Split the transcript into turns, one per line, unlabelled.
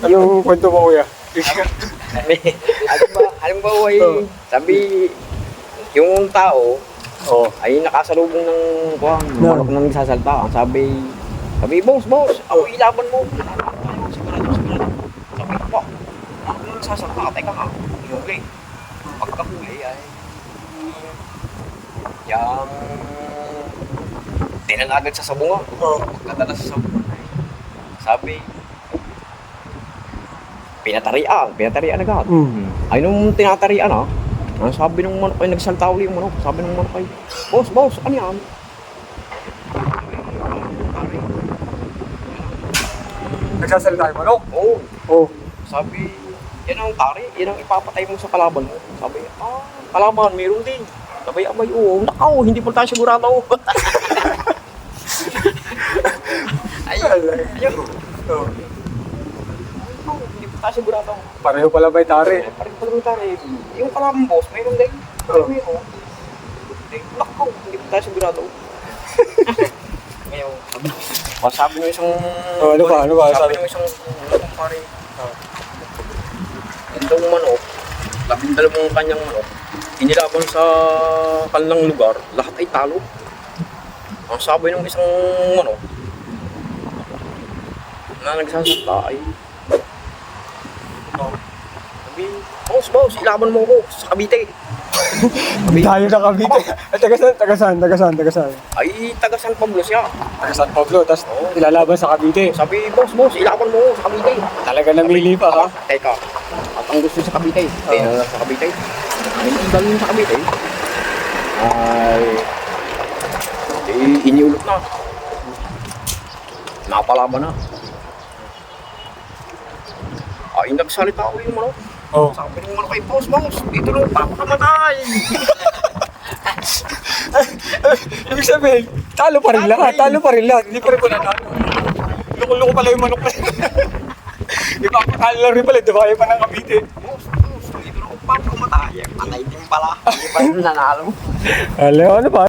Anong kwento mo, kuya?
Halimbawa ay, sabi, yung tao,
Oo.
ay nakasalubong ng kuwang,
No.
manok nang sasalta. Sabi, boss, ako ilaban mo. Sigurado. Sabi, po, manok nang sasalta, teka nga, huli. Pagkahuli ay, yung, tinan agad sa sabungan.
Oo.
Pagkadala sa sabungan ay, sabi, pinatarian agad. Ay nung tinatarian ang sabi ng manok ay nagsalta uli yung manok. Sabi ng manok ay, boss, ano yan?
Nagsasalita yung manok?
Oo,
Oo.
sabi, yan ang tari, yan ang ipapatay mo sa kalaban mo. Sabi, kalaban, meron din. Sabi, abay, oo, nakaw, hindi pa tayo sigurado. Ay, ayun.
Oo.
Hindi pa tayo sigurado.
Pareho pala ba yung tari?
Parang pala tari, yung kalaban boss, meron din.
Oo.
Meron. Nakaw, hindi pa tayo sigurado. Ngayon, sabi ng isang...
Ano ba?
Sabi ng isang pare, itong manok, 12 kanyang manok, inilaban sa kanilang lugar, lahat ay talo. Ang sabi ng isang manok, na nagsasalta ay, sabi, boss, ilaban mo ako sa Cavite.
Tayo na Cavite. Ay, tagasan.
Ay, taga San Pablo siya.
Taga San Pablo, tapos ilalaban sa Cavite.
Sabi, boss, ilaban mo ako sa Cavite.
Talaga namili pa, ha?
Teka, at ang gusto sa Cavite, sa Cavite, ang galing sa Cavite, ay, iniulot na. Napalaban na. Ay, nagsalita ako yung manok.
Oo.
Sabi ng manok ay, boss, dito lang papakamatay.
Ibig sabihin, talo pa rin lahat. Hindi pa rin pananalo. Loko-loko pala yung manok na yun. Ipapakalo lang rin pala, dibayo pa ng Cavite.
Boss, dito lang papakamatay. Patay din pala. Hindi pa rin nanalo.
Ano pa?